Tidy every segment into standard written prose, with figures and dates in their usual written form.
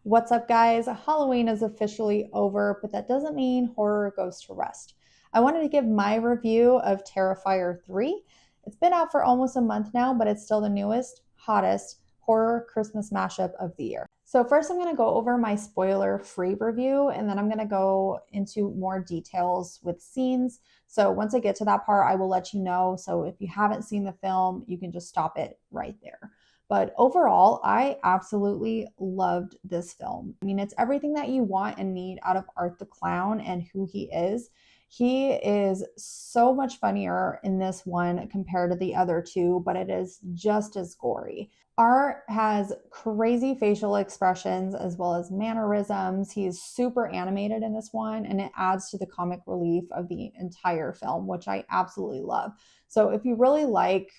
What's up, guys? Halloween is officially over, but that doesn't mean horror goes to rest. I wanted to give my review of Terrifier 3. It's been out for almost a month now, but it's still the newest, hottest horror Christmas mashup of the year. So, first, I'm going to go over my spoiler free review, and then I'm going to go into more details with scenes. So, once I get to that part, I will let you know. So, if you haven't seen the film, you can just stop it right there. But overall, I absolutely loved this film. I mean, it's everything that you want and need out of Art the Clown and who he is. He is so much funnier in this one compared to the other two, but it is just as gory. Art has crazy facial expressions as well as mannerisms. He's super animated in this one, and it adds to the comic relief of the entire film, which I absolutely love. So if you really like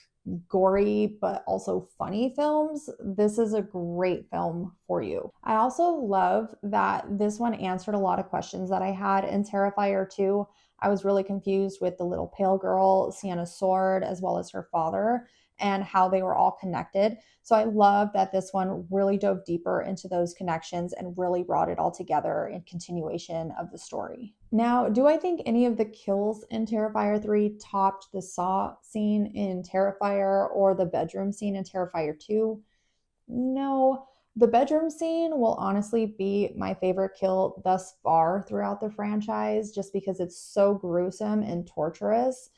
gory but also funny films, this is a great film for you. I also love that this one answered a lot of questions that I had in Terrifier 2. I was really confused with the little pale girl, Sienna's sword, as well as her father, and how they were all connected. So I love that this one really dove deeper into those connections and really brought it all together in continuation of the story. Now, do I think any of the kills in Terrifier 3 topped the Saw scene in Terrifier or the bedroom scene in Terrifier 2? No. The bedroom scene will honestly be my favorite kill thus far throughout the franchise, just because it's so gruesome and torturous.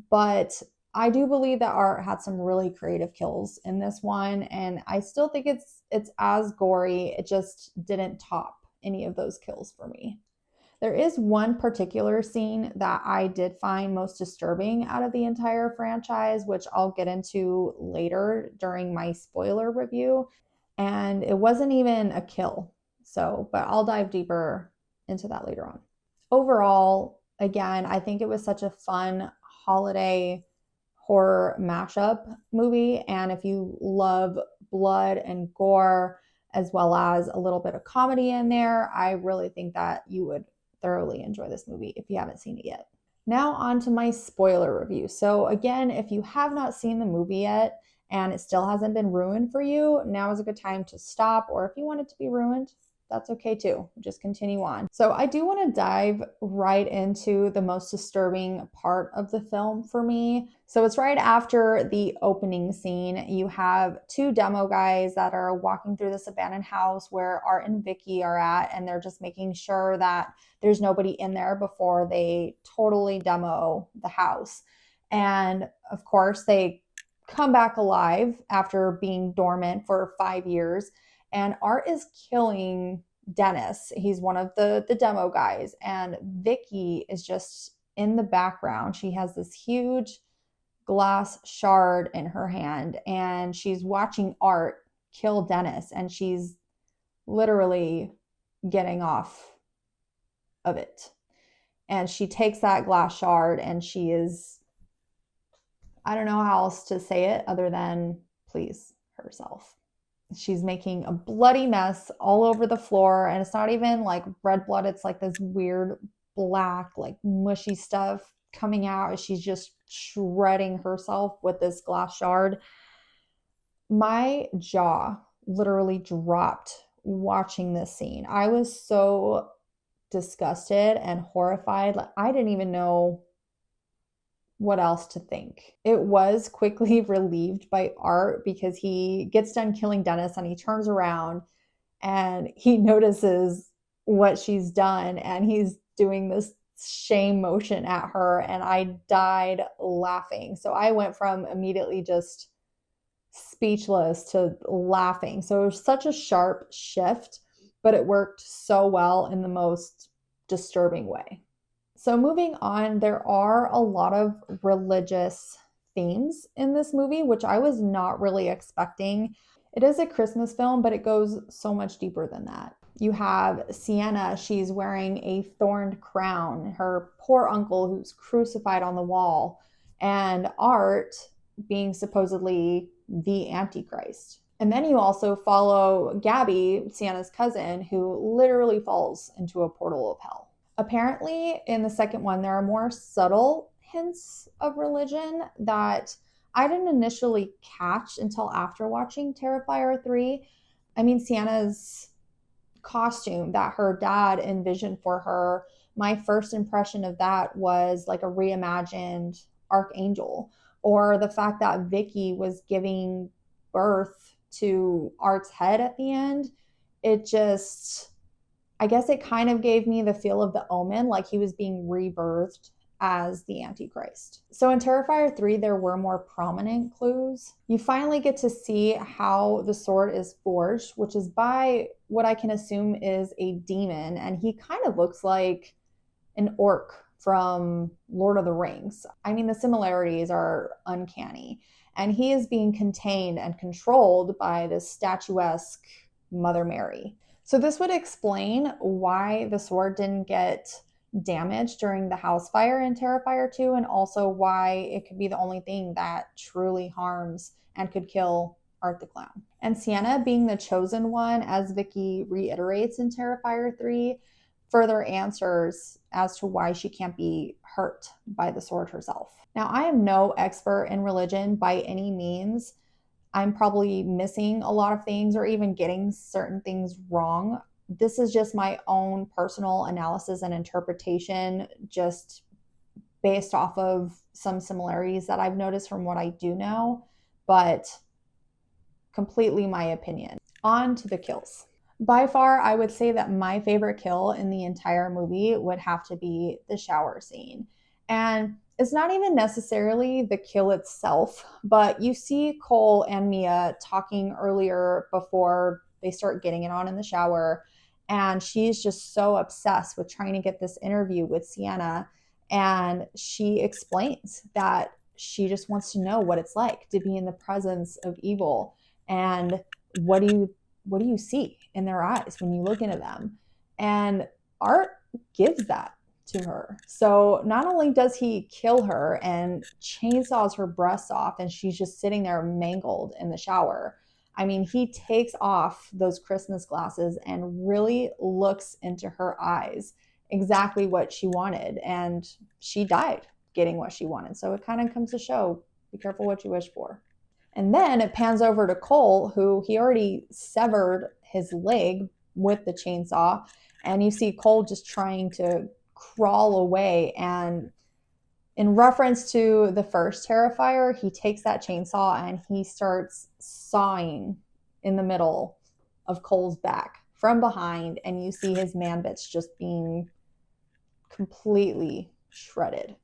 But I do believe that Art had some really creative kills in this one, and I still think it's as gory. It just didn't top any of those kills for me. There is one particular scene that I did find most disturbing out of the entire franchise, which I'll get into later during my spoiler review. And it wasn't even a kill. So, but I'll dive deeper into that later on. Overall, again, I think it was such a fun holiday horror mashup movie. And if you love blood and gore, as well as a little bit of comedy in there, I really think that you would thoroughly enjoy this movie if you haven't seen it yet. Now on to my spoiler review. So again, if you have not seen the movie yet and it still hasn't been ruined for you, now is a good time to stop, or if you want it to be ruined, that's okay too. Just continue on. So I do want to dive right into the most disturbing part of the film for me. So it's right after the opening scene. You have two demo guys that are walking through this abandoned house where Art and Vicky are at, and they're just making sure that there's nobody in there before they totally demo the house. And of course, they come back alive after being dormant for 5 years. And Art is killing Dennis. He's one of the demo guys. And Vicky is just in the background. She has this huge glass shard in her hand, and she's watching Art kill Dennis. And she's literally getting off of it. And she takes that glass shard and she is, I don't know how else to say it other than please herself. She's making a bloody mess all over the floor, and it's not even like red blood. It's like this weird black, like mushy stuff coming out. She's just shredding herself with this glass shard. My jaw literally dropped watching this scene. I was so disgusted and horrified. Like, I didn't even know what else to think. It was quickly relieved by Art because he gets done killing Dennis and he turns around and he notices what she's done, and he's doing this shame motion at her, and I died laughing. So I went from immediately just speechless to laughing. So it was such a sharp shift, but it worked so well in the most disturbing way. So moving on, there are a lot of religious themes in this movie, which I was not really expecting. It is a Christmas film, but it goes so much deeper than that. You have Sienna, she's wearing a thorned crown, her poor uncle who's crucified on the wall, and Art being supposedly the Antichrist. And then you also follow Gabby, Sienna's cousin, who literally falls into a portal of hell. Apparently, in the second one, there are more subtle hints of religion that I didn't initially catch until after watching Terrifier 3. I mean, Sienna's costume that her dad envisioned for her, my first impression of that was like a reimagined archangel, or the fact that Vicky was giving birth to Art's head at the end. It just, I guess it kind of gave me the feel of the Omen, like he was being rebirthed as the Antichrist. So in Terrifier 3, there were more prominent clues. You finally get to see how the sword is forged, which is by what I can assume is a demon, and he kind of looks like an orc from Lord of the Rings. I mean, the similarities are uncanny. And he is being contained and controlled by this statuesque Mother Mary. So this would explain why the sword didn't get damaged during the house fire in Terrifier 2, and also why it could be the only thing that truly harms and could kill Art the Clown. And Sienna being the chosen one, as Vicky reiterates in Terrifier 3, further answers as to why she can't be hurt by the sword herself. Now, I am no expert in religion by any means. I'm probably missing a lot of things or even getting certain things wrong. This is just my own personal analysis and interpretation, just based off of some similarities that I've noticed from what I do know, but completely my opinion. On to the kills. By far, I would say that my favorite kill in the entire movie would have to be the shower scene. And it's not even necessarily the kill itself, but you see Cole and Mia talking earlier before they start getting it on in the shower. And she's just so obsessed with trying to get this interview with Sienna. And she explains that she just wants to know what it's like to be in the presence of evil. And what do you see in their eyes when you look into them? And Art gives that to her. So not only does he kill her and chainsaws her breasts off, and she's just sitting there mangled in the shower, I mean, he takes off those Christmas glasses and really looks into her eyes, exactly what she wanted. And she died getting what she wanted. So it kind of comes to show, be careful what you wish for. And then it pans over to Cole, who he already severed his leg with the chainsaw. And you see Cole just trying to crawl away. And in reference to the first Terrifier, he takes that chainsaw and he starts sawing in the middle of Cole's back from behind. And you see his man bits just being completely shredded.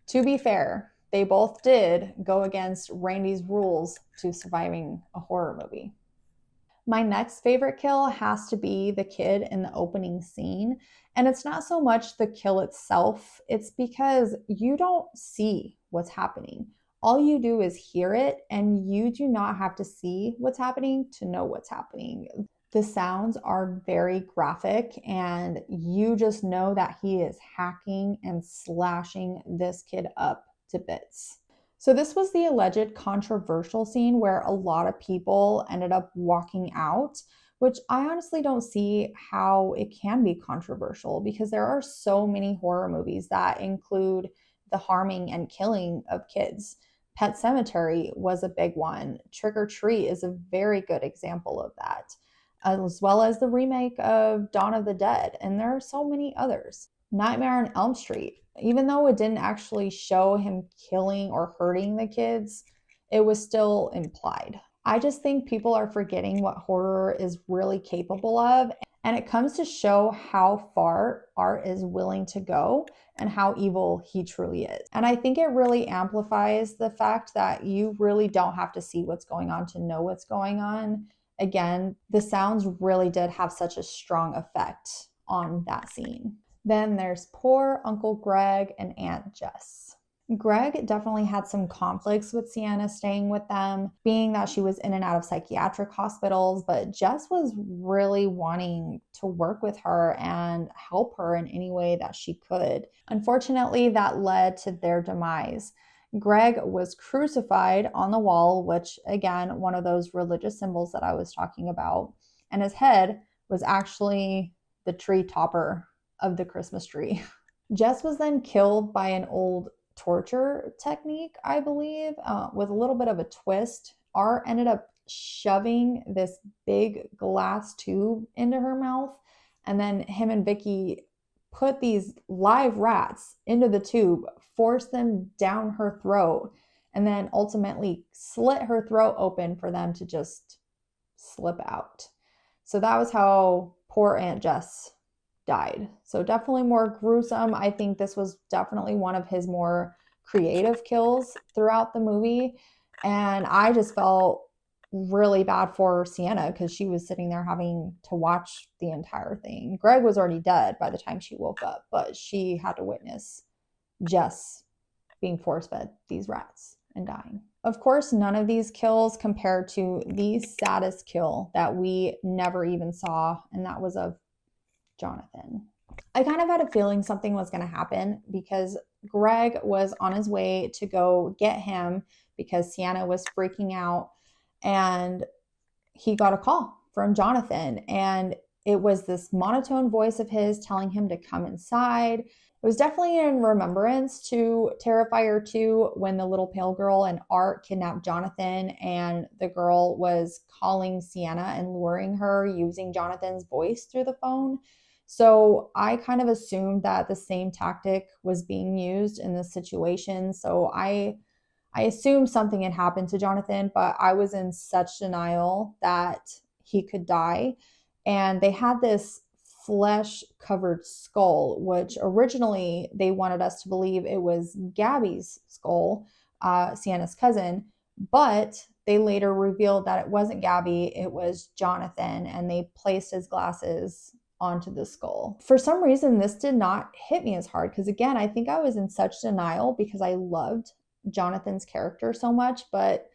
To be fair, they both did go against Randy's rules to surviving a horror movie. My next favorite kill has to be the kid in the opening scene. And it's not so much the kill itself, it's because you don't see what's happening. All you do is hear it, and you do not have to see what's happening to know what's happening. The sounds are very graphic, and you just know that he is hacking and slashing this kid up to bits. So this was the alleged controversial scene where a lot of people ended up walking out, which I honestly don't see how it can be controversial, because there are so many horror movies that include the harming and killing of kids. Pet Sematary was a big one. Trick or Treat is a very good example of that, as well as the remake of Dawn of the Dead. And there are so many others. Nightmare on Elm Street, even though it didn't actually show him killing or hurting the kids, it was still implied. I just think people are forgetting what horror is really capable of, and it comes to show how far Art is willing to go and how evil he truly is. And I think it really amplifies the fact that you really don't have to see what's going on to know what's going on. Again, the sounds really did have such a strong effect on that scene. Then there's poor Uncle Greg and Aunt Jess. Greg definitely had some conflicts with Sienna staying with them, being that she was in and out of psychiatric hospitals, but Jess was really wanting to work with her and help her in any way that she could. Unfortunately, that led to their demise. Greg was crucified on the wall, which, again, one of those religious symbols that I was talking about, and his head was actually the tree topper of the Christmas tree. Jess was then killed by an old torture technique, I believe, with a little bit of a twist. Art ended up shoving this big glass tube into her mouth, And then him and Vicky put these live rats into the tube, forced them down her throat, and then ultimately slit her throat open for them to just slip out. So that was how poor Aunt Jess died. So definitely more gruesome. I think this was definitely one of his more creative kills throughout the movie. And I just felt really bad for Sienna because she was sitting there having to watch the entire thing. Greg was already dead by the time she woke up, but she had to witness Jess being force fed these rats and dying. Of course, none of these kills compared to the saddest kill that we never even saw, and that was of Jonathan. I kind of had a feeling something was going to happen because Greg was on his way to go get him because Sienna was freaking out, and he got a call from Jonathan, and it was this monotone voice of his telling him to come inside. It was definitely in remembrance to Terrifier 2 when the little pale girl and Art kidnapped Jonathan and the girl was calling Sienna and luring her using Jonathan's voice through the phone. So I kind of assumed that the same tactic was being used in this situation. So I assumed something had happened to Jonathan, but I was in such denial that he could die. And they had this flesh-covered skull, which originally they wanted us to believe it was Gabby's skull, Sienna's cousin, but they later revealed that it wasn't Gabby, it was Jonathan, and they placed his glasses onto the skull. For some reason, this did not hit me as hard because, again, I think I was in such denial because I loved Jonathan's character so much, but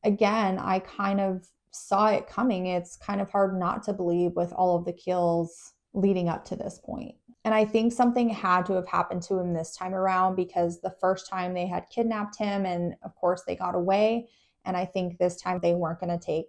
again, I kind of saw it coming. It's kind of hard not to believe with all of the kills leading up to this point. And I think something had to have happened to him this time around because the first time they had kidnapped him and of course they got away. And I think this time they weren't going to take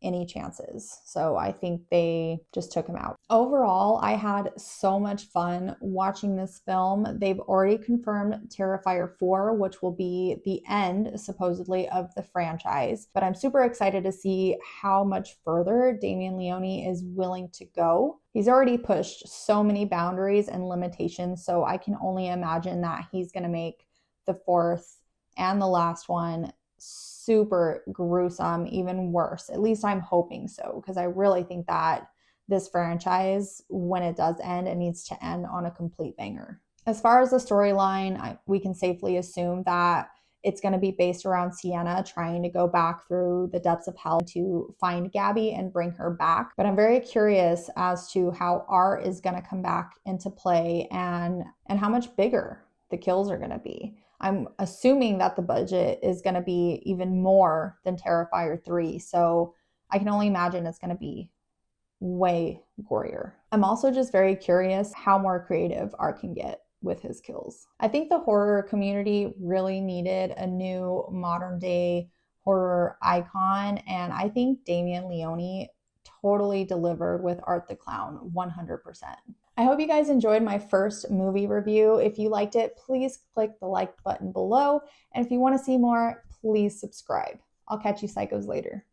any chances. So I think they just took him out. Overall, I had so much fun watching this film. They've already confirmed Terrifier 4, which will be the end, supposedly, of the franchise. But I'm super excited to see how much further Damien Leone is willing to go. He's already pushed so many boundaries and limitations, so I can only imagine that he's going to make the fourth and the last one super gruesome, even worse. At least I'm hoping so, because I really think that this franchise, when it does end, it needs to end on a complete banger. As far as the storyline, we can safely assume that it's going to be based around Sienna trying to go back through the depths of hell to find Gabby and bring her back. But I'm very curious as to how Art is going to come back into play and how much bigger the kills are going to be. I'm assuming that the budget is going to be even more than Terrifier 3. So I can only imagine it's going to be way gorier. I'm also just very curious how more creative Art can get with his kills. I think the horror community really needed a new modern day horror icon. And I think Damien Leone totally delivered with Art the Clown 100%. I hope you guys enjoyed my first movie review. If you liked it, please click the like button below. And if you want to see more, please subscribe. I'll catch you psychos later.